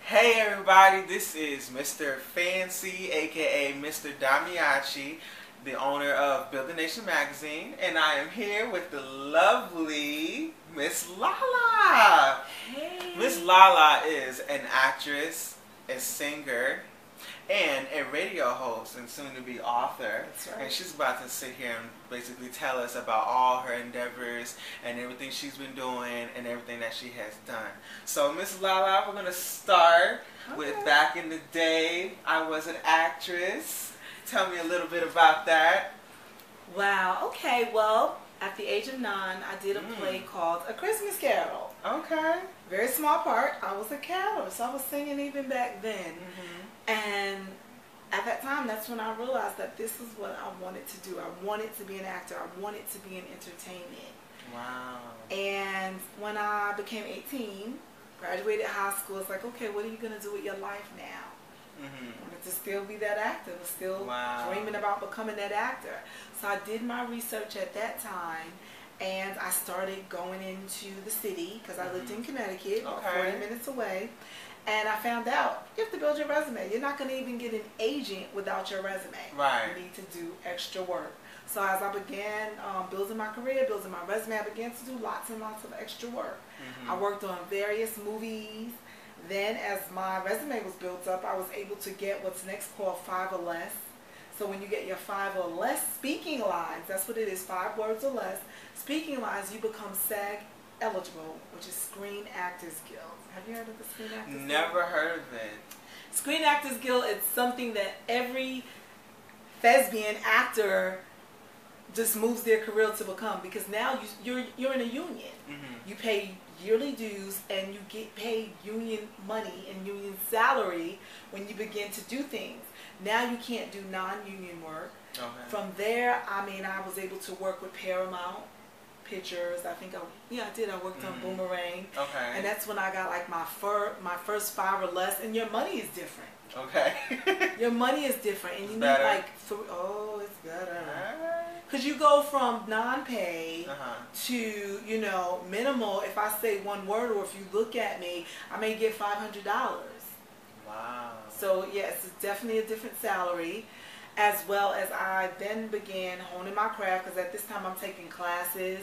Hey everybody, this is Mr. Fancy, aka Mr. Damiachi, the owner of Build the Nation magazine, and I am here with the lovely Miss Lala. Hey. Miss Lala is an actress, a singer, and a radio host and soon to be author. That's right. And she's about to sit here and basically tell us about all her endeavors and everything she's been doing and everything that she has done. So Miss Lala, we're going to start with back in the day, I was an actress. Tell me a little bit about that. Wow. Okay. Well, at the age of 9, I did a play called A Christmas Carol. Okay. Very small part. I was a caroler, so I was singing even back then. And at that time, that's when I realized that this is what I wanted to do. I wanted to be an actor. I wanted to be in entertainment. Wow. And when I became 18, graduated high school, it's like, okay, what are you going to do with your life now? I wanted to still be that actor. I was still dreaming about becoming that actor. So I did my research at that time, and I started going into the city because I lived in Connecticut, about 40 minutes away. And I found out you have to build your resume. You're not going to even get an agent without your resume. Right. You need to do extra work. So as I began building my career, building my resume, I began to do lots and lots of extra work. I worked on various movies. Then as my resume was built up, I was able to get what's next called 5 or less. So when you get your 5 or less speaking lines, that's what it is, 5 words or less, speaking lines, you become SAG eligible, which is Screen Actors Guild. Have you heard of the Screen Actors Guild? Never heard of it. Screen Actors Guild is something that every thespian actor just moves their career to become, because now you're in a union. You pay yearly dues and you get paid union money and union salary when you begin to do things. Now you can't do non-union work. From there, I was able to work with Paramount Pictures. I did. I worked on Boomerang. And that's when I got like my first 5 or less, and your money is different. Your money is different, and you need like it's better. Because you go from non-pay to, minimal. If I say one word or if you look at me, I may get $500. Wow. So yes, it's definitely a different salary. As well as I then began honing my craft, because at this time I'm taking classes.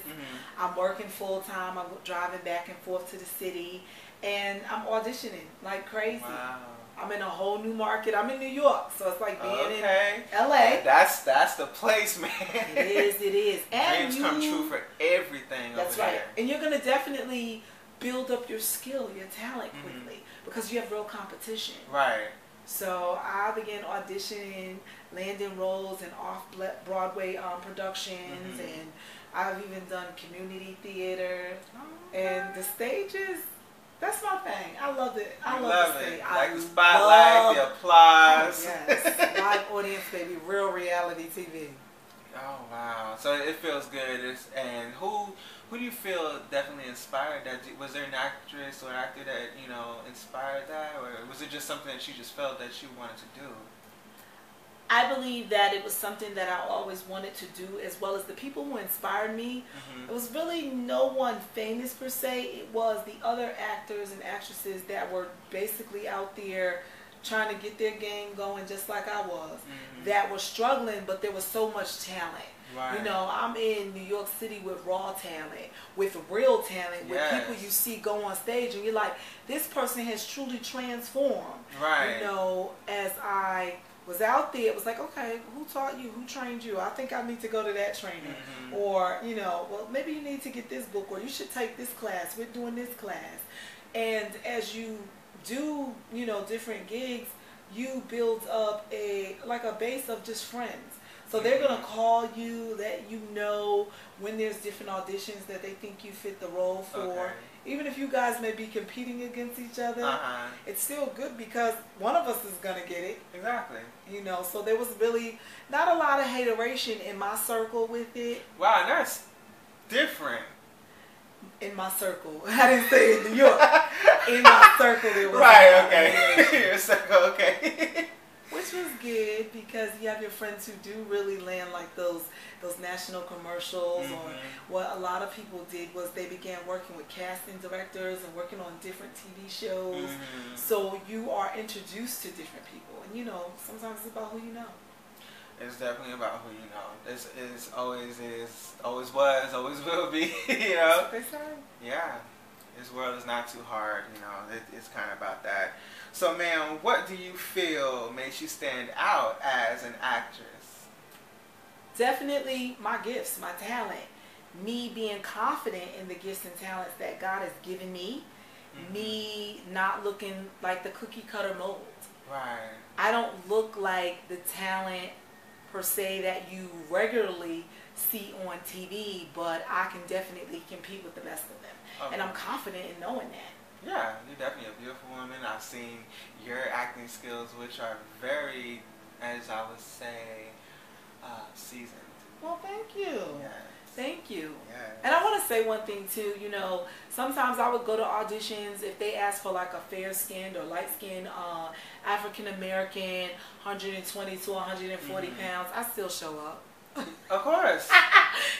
I'm working full time. I'm driving back and forth to the city, and I'm auditioning like crazy. Wow. I'm in a whole new market. I'm in New York, so it's like being in LA. That's the place, man. It is. And dreams come true for everything. That's over right. there. And you're gonna definitely build up your skill, your talent quickly, because you have real competition. Right. So I began auditioning, landing roles in off-Broadway productions, and I've even done community theater. And the stages, that's my thing. I love it. I love the stage. Like the spotlight, the applause. Yes, live audience, baby, real reality TV. Oh wow! So it feels good. And who do you feel definitely inspired that? Was there an actress or actor that inspired that, or was it just something that you just felt that you wanted to do? I believe that it was something that I always wanted to do, as well as the people who inspired me. It was really no one famous per se. It was the other actors and actresses that were basically out there trying to get their game going just like I was, that were struggling, but there was so much talent. Right. I'm in New York City with raw talent, with real talent, with people you see go on stage and you're like, this person has truly transformed. Right. As I was out there, it was like, okay, who taught you? Who trained you? I think I need to go to that training. Or, well, maybe you need to get this book, or you should take this class. We're doing this class. And as you do, different gigs, you build up a base of just friends. So they're going to call you, that when there's different auditions that they think you fit the role for. Even if you guys may be competing against each other, it's still good because one of us is going to get it. Exactly. So there was really not a lot of hateration in my circle with it. Wow, that's different. In my circle. I didn't say in New York. In my circle, it was. Right, okay. Your circle, okay. Which was good because you have your friends who do really land like those national commercials. Or what a lot of people did was they began working with casting directors and working on different TV shows. So you are introduced to different people, and you know, sometimes it's about who you know. It's definitely about who you know. This always was, always will be. You know. That's what they say. Yeah. This world is not too hard. You know. It's kind of about that. So, ma'am, what do you feel makes you stand out as an actress? Definitely my gifts, my talent. Me being confident in the gifts and talents that God has given me. Me not looking like the cookie cutter mold. Right. I don't look like the talent per se that you regularly see on TV, but I can definitely compete with the best of them. Okay. And I'm confident in knowing that. Yeah, you're definitely a beautiful woman. I've seen your acting skills, which are very, as I would say, seasoned. Well, thank you. Yes. Thank you. Yes. And I want to say one thing too. You know, sometimes I would go to auditions if they ask for like a fair-skinned or light-skinned African American, 120 to 140 pounds. I still show up. Of course.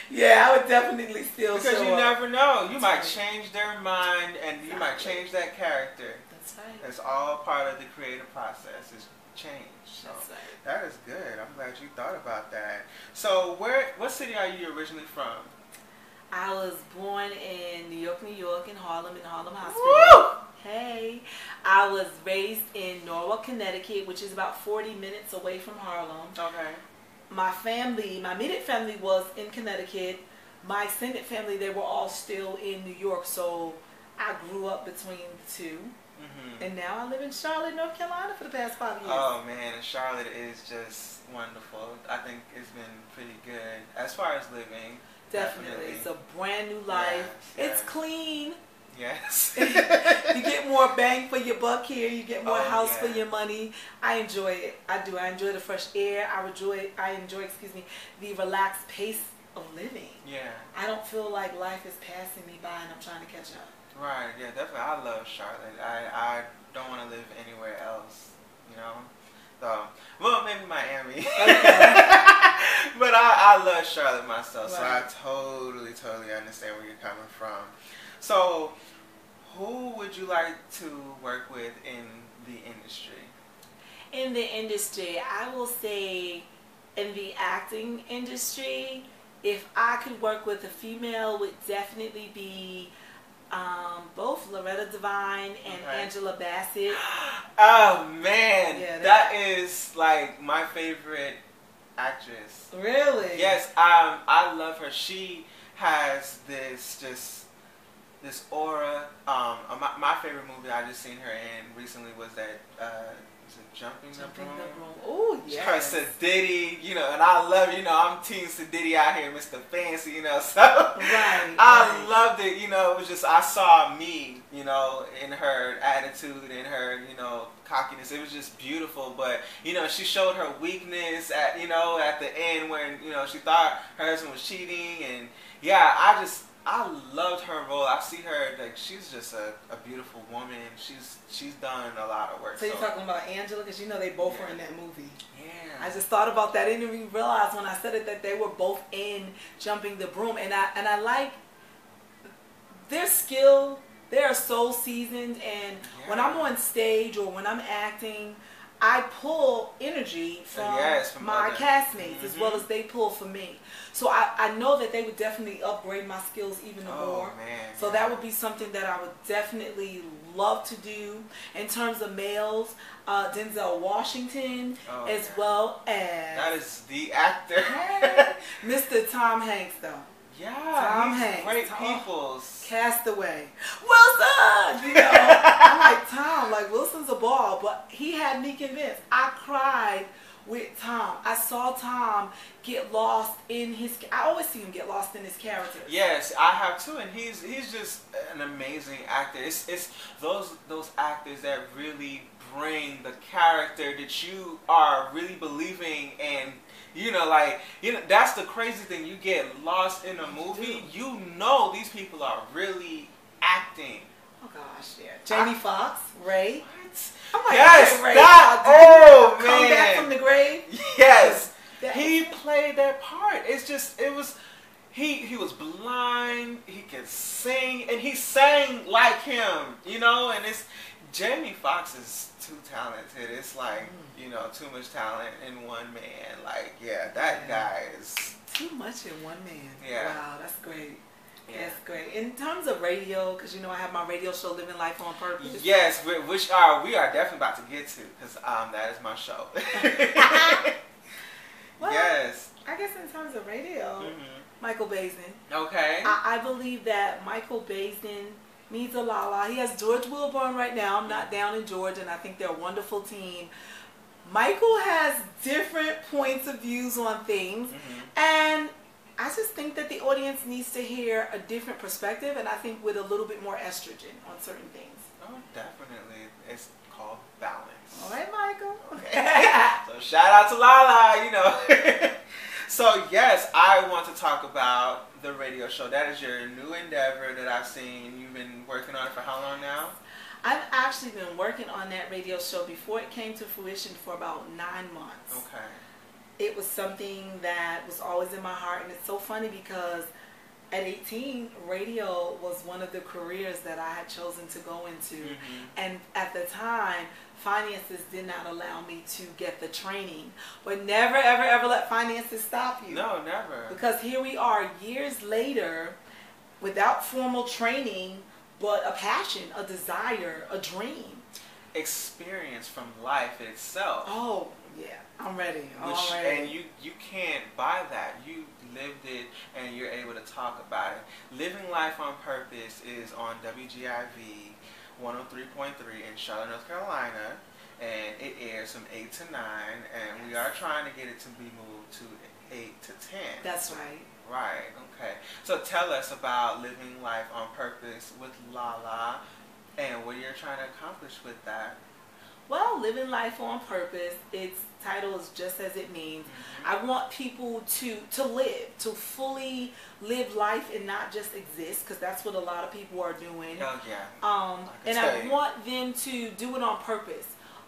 Yeah, I would definitely still show up. Because you never know. You might change their mind and you might change that character. That's right. It's all part of the creative process. It's change. So that's right. That is good. I'm glad you thought about that. So what city are you originally from? I was born in New York, in Harlem Hospital. Woo! Hey. I was raised in Norwalk, Connecticut, which is about 40 minutes away from Harlem. Okay. My family, my immediate family was in Connecticut. My extended family, they were all still in New York, so I grew up between the two. And now I live in Charlotte, North Carolina for the past 5 years. Oh man, Charlotte is just wonderful. I think it's been pretty good as far as living. Definitely. It's a brand new life. Yes. It's clean. Yes. You get more bang for your buck here. You get more house for yeah. your money. I enjoy it. I do. I enjoy the fresh air. I enjoy the relaxed pace of living. Yeah. I don't feel like life is passing me by and I'm trying to catch up. Right. Yeah. Definitely. I love Charlotte. I don't want to live anywhere else. You know. So, well, maybe Miami. Okay. But I love Charlotte myself, so Right. I totally understand where you're coming from. So, who would you like to work with in the industry? In the industry, I will say in the acting industry, if I could work with a female, would definitely be both Loretta Devine and Angela Bassett. Oh man, Yeah, that is like my favorite actress. Really? Yes, I love her. She has this aura. My favorite movie I just seen her in recently was that was it Jumping the Broom? Oh yeah. Her Sadiddy, you know, and I love it. You know, I'm Team Sadiddy out here, Mr. Fancy, you know. So I loved it. You know, it was just I saw me, you know, in her attitude, in her, you know, cockiness. It was just beautiful. But you know, she showed her weakness at the end when she thought her husband was cheating, and yeah, I loved her role. I see her like she's just a beautiful woman. She's done a lot of work. So you're talking about Angela, because they both were in that movie. Yeah. I just thought about that. I didn't even realize when I said it that they were both in Jumping the Broom, and I like their skill. They are so seasoned, and when I'm on stage or when I'm acting, I pull energy from my castmates as well as they pull for me. So I know that they would definitely upgrade my skills even more. Man, so that would be something that I would definitely love to do. In terms of males, Denzel Washington as well as... That is the actor. Mr. Tom Hanks though. Yeah, Tom Hanks. Great peoples. Castaway. Wilson! I'm like, Tom, like Wilson's a ball, but he had me convinced. I cried with Tom. I saw Tom get lost in his... I always see him get lost in his character. Yes, I have too, and he's just an amazing actor. It's those actors that really bring the character that you are really believing in. That's the crazy thing. You get lost in a movie, these people are really acting. Oh gosh, yeah. Jamie Foxx, Ray. What? I'm like, Yes, Ray. that. Oh Man. Come back from the grave. Yes, he played that part. It was. He was blind. He could sing, and he sang like him. And it's Jamie Foxx is too talented. It's like too much talent in one man. Like that guy is too much in one man. Yeah. Wow, that's great. Yeah. That's great. In terms of radio, because I have my radio show, Living Life on Purpose. Yes, we are definitely about to get to, because that is my show. Well, yes. I guess in terms of radio, Michael Basin. Okay. I believe that Michael Basin needs a Lala. He has George Wilburn right now. I'm not down in Georgia, and I think they're a wonderful team. Michael has different points of views on things, and I just think that the audience needs to hear a different perspective, and I think with a little bit more estrogen on certain things. Oh, definitely. It's called balance. All right, Michael. Okay. So shout out to Lala, So yes, I want to talk about the radio show. That is your new endeavor that I've seen. You've been working on it for how long now? I've actually been working on that radio show before it came to fruition for about 9 months. Okay. It was something that was always in my heart, and it's so funny because at 18, radio was one of the careers that I had chosen to go into. And at the time, finances did not allow me to get the training. But never, ever, ever let finances stop you. No, never. Because here we are years later without formal training, but a passion, a desire, a dream. Experience from life itself. Oh, yeah. I'm ready. And you can't buy that. You lived it, and you're able to talk about it. Living Life on Purpose is on WGIV 103.3 in Charlotte, North Carolina, and it airs from 8 to 9, and we are trying to get it to be moved to 8 to 10. That's right. Right, okay. So tell us about Living Life on Purpose with Lala, and what you're trying to accomplish with that. Well, Living Life on Purpose, its title is just as it means. I want people to live, to fully live life and not just exist, because that's what a lot of people are doing. Oh, yeah. And I want them to do it on purpose.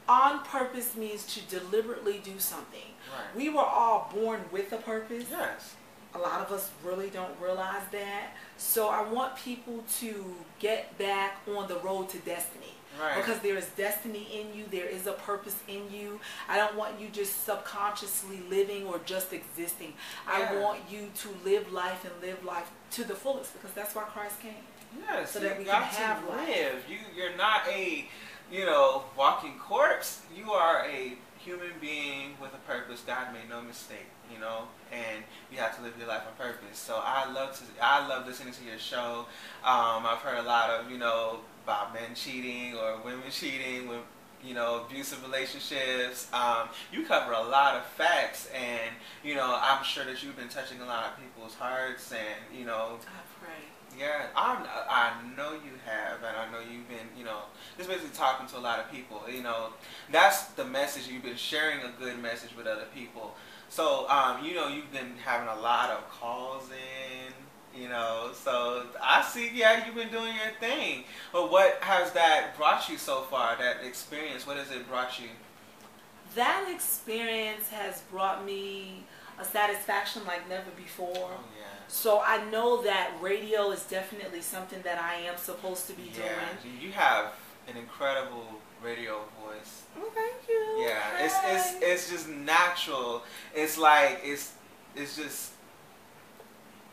On purpose means to deliberately do something. Right. We were all born with a purpose. Yes. A lot of us really don't realize that. So I want people to get back on the road to destiny. Right. Because there is destiny in you. There is a purpose in you. I don't want you just subconsciously living or just existing. Yeah. I want you to live life and live life to the fullest, because that's why Christ came. Yes. So that we can have life. You're not a, walking corpse. You are a human being with a purpose. God made no mistake, and you have to live your life on purpose. So I love listening to your show. I've heard a lot of, about men cheating or women cheating with, abusive relationships. You cover a lot of facts, and, I'm sure that you've been touching a lot of people's hearts, and, I pray. Yeah, I know you have, and I know you've been, just basically talking to a lot of people. That's the message. You've been sharing a good message with other people. So, you've been having a lot of calls in, so I see, you've been doing your thing. But what has that brought you so far, that experience? What has it brought you? That experience has brought me a satisfaction like never before. Oh, yeah. So I know that radio is definitely something that I am supposed to be doing. You have an incredible radio voice. Oh, thank you. Yeah, it's just natural. It's like it's just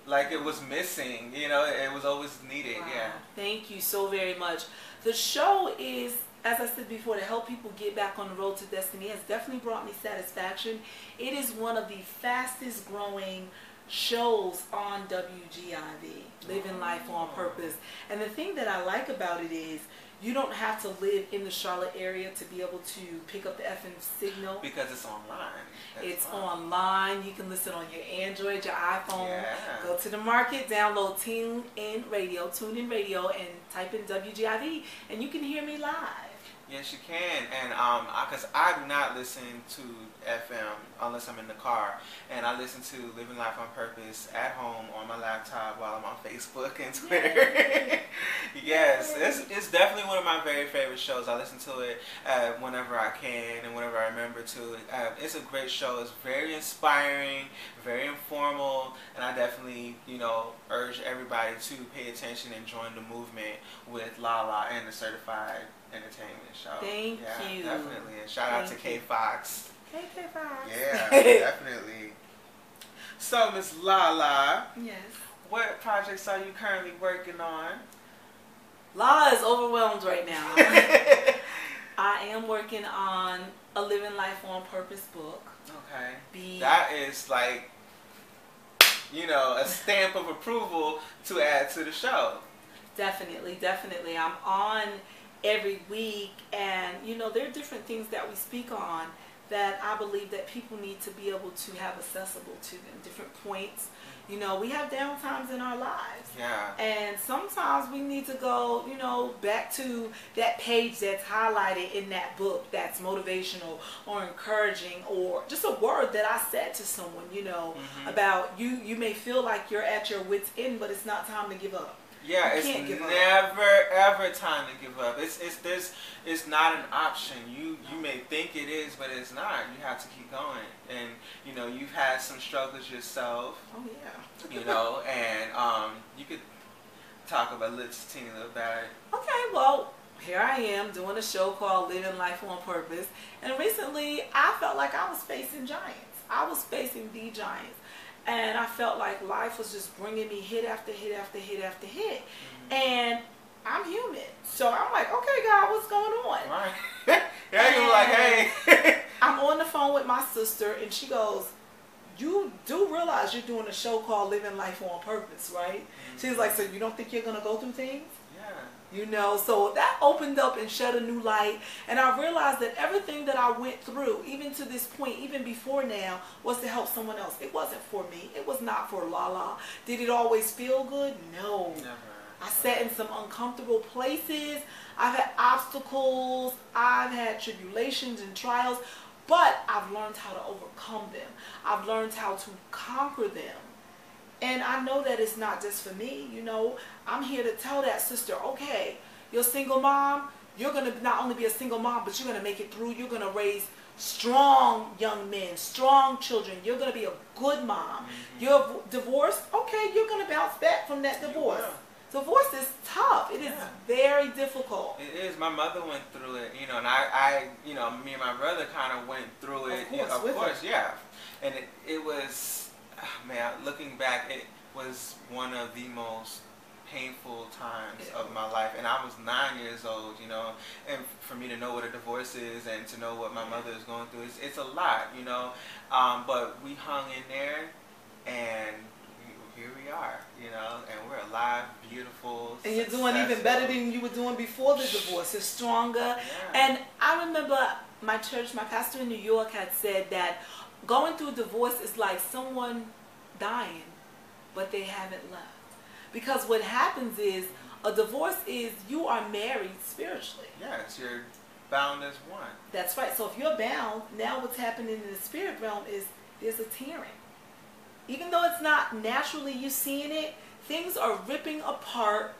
like it was missing. It was always needed. Wow. Yeah. Thank you so very much. The show is, as I said before, to help people get back on the road to destiny. It has definitely brought me satisfaction. It is one of the fastest growing shows on WGIV, Living Life on Purpose. And the thing that I like about it is you don't have to live in the Charlotte area to be able to pick up the FM signal. Because it's online. It's online. You can listen on your Android, your iPhone. Yeah. Go to the market, download TuneIn Radio, and type in WGIV, and you can hear me live. Yes, you can, and because I do not listen to FM unless I'm in the car, and I listen to Living Life on Purpose at home on my laptop while follow him on Facebook and Twitter. Yes, it's definitely one of my very favorite shows. I listen to it whenever I can and whenever I remember to. It's a great show. It's very inspiring, very informal, and I definitely, urge everybody to pay attention and join the movement with Lala and the Certified Entertainment Show. Thank you. Definitely. And shout out to K Fox. Hey, K Fox. Yeah, definitely. So, Miss Lala. Yes. What projects are you currently working on? Lala is overwhelmed right now. I am working on a Living Life on Purpose book. Okay. That is like, a stamp of approval to add to the show. Definitely, definitely. I'm on every week, and there are different things that we speak on that I believe that people need to be able to have accessible to them, different points. We have down times in our lives. Yeah. And sometimes we need to go, back to that page that's highlighted in that book that's motivational or encouraging, or just a word that I said to someone, about you may feel like you're at your wit's end, but it's not time to give up. Yeah, it's never ever time to give up. It's not an option. You may think it is, but it's not. You have to keep going. And you've had some struggles yourself. Oh yeah. And you could talk about little about it. Okay, well, here I am doing a show called Living Life on Purpose, and recently I felt like I was facing giants. I was facing the giants. And I felt like life was just bringing me hit after hit after hit after hit. Mm-hmm. And I'm human. So I'm like, okay, God, what's going on? Right. Yeah, you're like, hey. I'm on the phone with my sister, and she goes, you do realize you're doing a show called Living Life on Purpose, right? Mm-hmm. She's like, so you don't think you're going to go through things? So that opened up and shed a new light, and I realized that everything that I went through, even to this point, even before now, was to help someone else. It wasn't for me. It was not for Lala. Did it always feel good? No. Never. I sat in some uncomfortable places. I've had obstacles. I've had tribulations and trials, but I've learned how to overcome them. I've learned how to conquer them. And I know that it's not just for me, I'm here to tell that sister, okay, you're a single mom, you're going to not only be a single mom, but you're going to make it through. You're going to raise strong young men, strong children. You're going to be a good mom. Mm-hmm. You're divorced, okay, you're going to bounce back from that divorce. Divorce is tough. It is very difficult. It is. My mother went through it, and I me and my brother kind of went through it. Of course, yeah. And it was... Man, looking back, it was one of the most painful times of my life, and I was 9 years old, and for me to know what a divorce is and to know what my mother is going through, it's a lot, but we hung in there, and here we are, and we're alive, beautiful, and you're doing even better than you were doing before the divorce. You're stronger. Yeah. And I remember my church, my pastor in New York had said that going through a divorce is like someone dying, but they haven't left. Because what happens is, a divorce is you are married spiritually. Yes, you're bound as one. That's right. So if you're bound, now what's happening in the spirit realm is there's a tearing. Even though it's not naturally you seeing it, things are ripping apart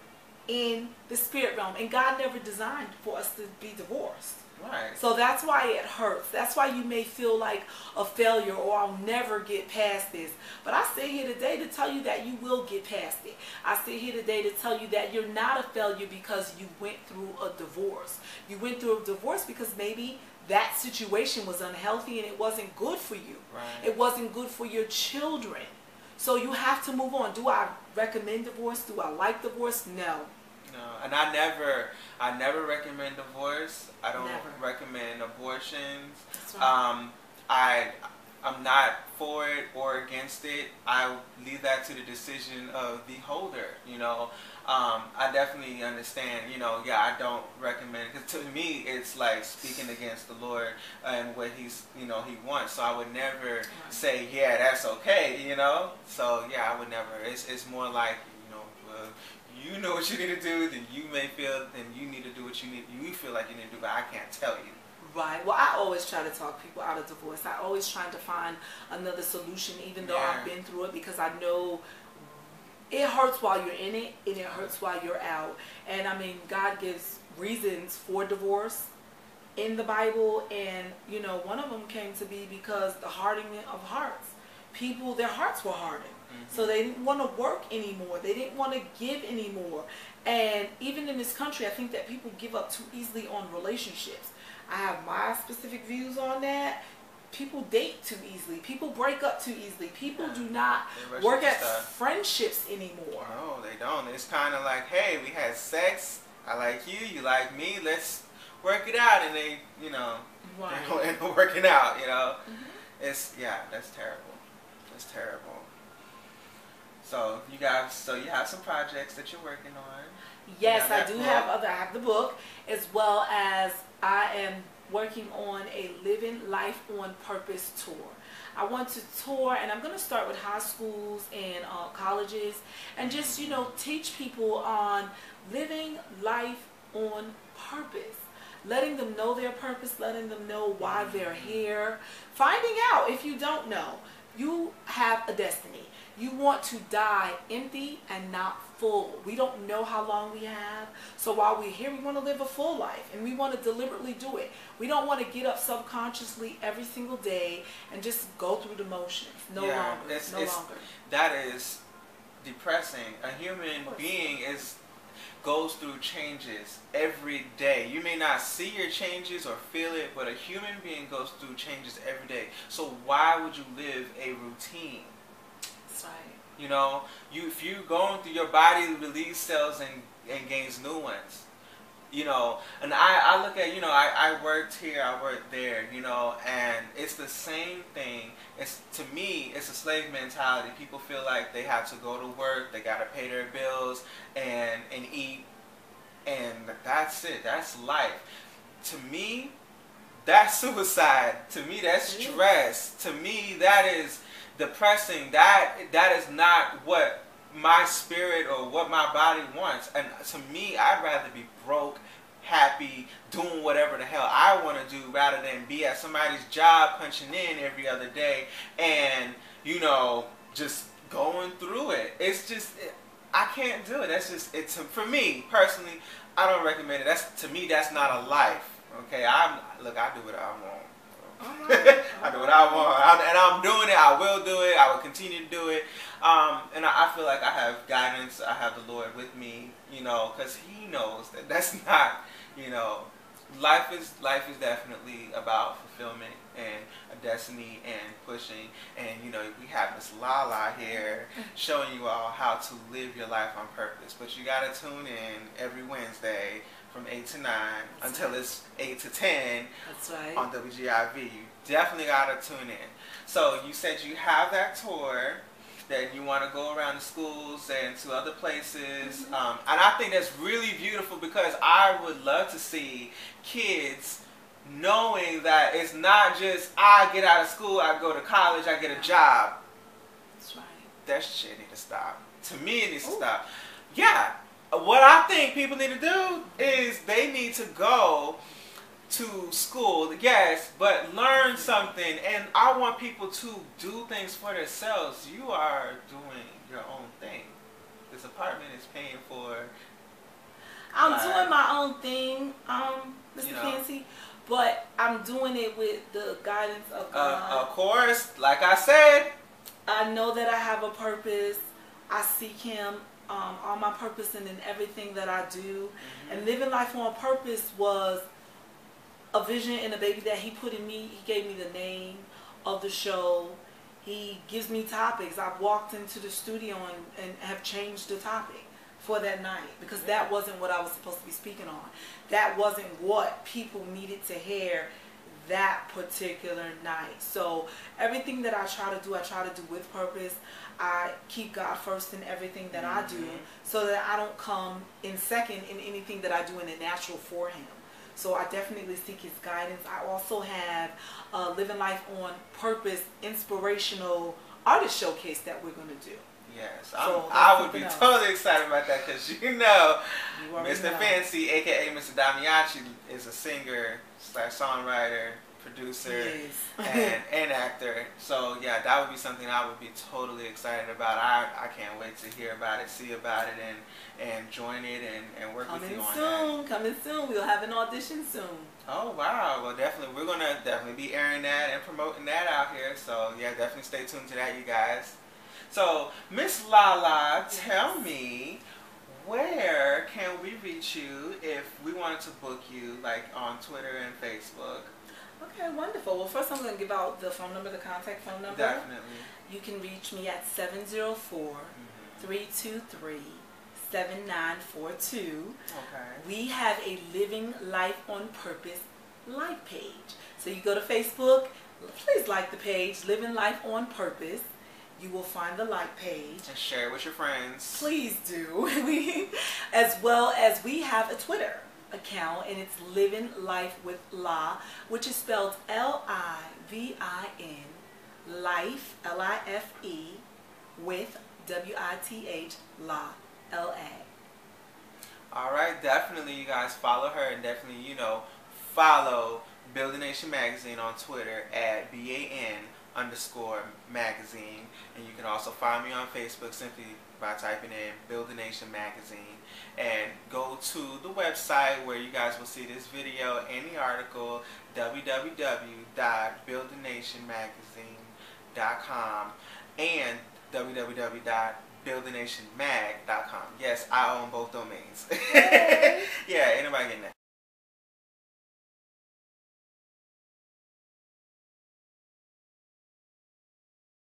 in the spirit realm. And God never designed for us to be divorced. Right. So that's why it hurts. That's why you may feel like a failure, or I'll never get past this. But I sit here today to tell you that you will get past it. I sit here today to tell you that you're not a failure because you went through a divorce. You went through a divorce because maybe that situation was unhealthy and it wasn't good for you. Right. It wasn't good for your children. So you have to move on. Do I recommend divorce? Do I like divorce? No. No, and I never recommend divorce. I don't recommend abortions. That's right. I'm not for it or against it. I leave that to the decision of the holder. I definitely understand. I don't recommend, because to me it's like speaking against the Lord and what He wants. So I would never say, yeah, that's okay. So yeah, I would never. It's more like you know what you need to do, then you may feel, then you need to do what you feel like you need to do, but I can't tell you. Right. Well, I always try to talk people out of divorce. I always try to find another solution, even though I've been through it, because I know it hurts while you're in it, and it hurts while you're out. And I mean, God gives reasons for divorce in the Bible, and you know, one of them came to be because the hardening of hearts. People, their hearts were hardened. So they didn't want to work anymore. They didn't want to give anymore. And even in this country, I think that people give up too easily on relationships. I have my specific views on that. People date too easily. People break up too easily. People do not work at friendships anymore. No, they don't. It's kind of like, hey, we had sex. I like you. You like me. Let's work it out. And they, you know, they don't end up working out, you know. It's, yeah, that's terrible. That's terrible. So you have some projects that you're working on. Yes, I do have other. I have the book, as well as I am working on a Living Life on Purpose tour. I want to tour, and I'm going to start with high schools and colleges, and just, you know, teach people on living life on purpose. Letting them know their purpose, letting them know why they're here. Finding out, if you don't know, you have a destiny. You want to die empty and not full. We don't know how long we have. So while we're here, we want to live a full life, and we want to deliberately do it. We don't want to get up subconsciously every single day and just go through the motions. No longer. That is depressing. A human being goes through changes every day. You may not see your changes or feel it, but a human being goes through changes every day. So why would you live a routine? That's right. You know, if you going through, your body release cells and gains new ones. You know, and I look at, you know, I worked here, I worked there, you know, and it's the same thing. To me, it's a slave mentality. People feel like they have to go to work, they got to pay their bills and eat, and that's it. That's life. To me, that's suicide. To me, that's stress. To me, that is depressing. That is not what my spirit or what my body wants. And to me, I'd rather be broke, happy, doing whatever the hell I want to do, rather than be at somebody's job punching in every other day and, you know, just going through it. It's just, I can't do it. That's just, for me personally, I don't recommend it. To me, that's not a life. Okay, I do what I want. I do what I want, and I'm doing it. I will do it. I will continue to do it. And I feel like I have guidance. I have the Lord with me, you know, because He knows that that's not, you know, life is definitely about fulfillment and a destiny and pushing. And, you know, we have Miss Lala here showing you all how to live your life on purpose. But you got to tune in every Wednesday from 8 to 9 until it's 8 to 10 on WGIV. You definitely got to tune in. So you said you have that tour that you want to go around the schools and to other places. And I think that's really beautiful, because I would love to see kids knowing that it's not just I get out of school, I go to college, I get a job. That's right. That shit need to stop. To me, it needs to stop. Yeah. What I think people need to do is they need to go to school, yes, but learn something. And I want people to do things for themselves. You are doing your own thing. This apartment is paying for. I'm doing my own thing, Mr. Fancy, but I'm doing it with the guidance of God. Of course, like I said, I know that I have a purpose. I seek Him. On my purpose and in everything that I do. And living life on purpose was a vision and a baby that He put in me. He gave me the name of the show. He gives me topics. I've walked into the studio and have changed the topic for that night, because that wasn't what I was supposed to be speaking on. That wasn't what people needed to hear that particular night. So everything that I try to do with purpose. I keep God first in everything that I do, so that I don't come in second in anything that I do in the natural for Him. So I definitely seek His guidance. I also have Living Life on Purpose inspirational artist showcase that we're going to do. Yes, I would be totally excited about that, because you know, Mr. Fancy, aka Mr. Damiachi, is a singer / songwriter, producer, yes. and actor. So yeah, that would be something I would be totally excited about. I can't wait to hear about it, see about it, and join it and work with you on that. Coming soon. We'll have an audition soon. Oh wow! Well, definitely we're gonna definitely be airing that and promoting that out here. So yeah, definitely stay tuned to that, you guys. So Miss Lala, tell me, where can we reach you if we wanted to book you, like on Twitter and Facebook? Okay, wonderful. Well, first I'm going to give out the phone number, the contact phone number. Definitely. You can reach me at 704-323-7942. Okay. We have a Living Life on Purpose like page. So you go to Facebook, please like the page, Living Life on Purpose. You will find the like page. And share it with your friends. Please do. As well as we have a Twitter account, and it's Living Life with La, which is spelled Livin, life, Life, with WITH, La, LA. Alright, definitely you guys follow her, and definitely, follow Building Nation Magazine on Twitter at BAN_magazine. And you can also find me on Facebook simply by typing in Building Nation Magazine. And go to the website where you guys will see this video and the article, www.buildingnationmagazine.com and www.buildingnationmag.com. Yes, I own both domains. Yeah, ain't nobody getting that.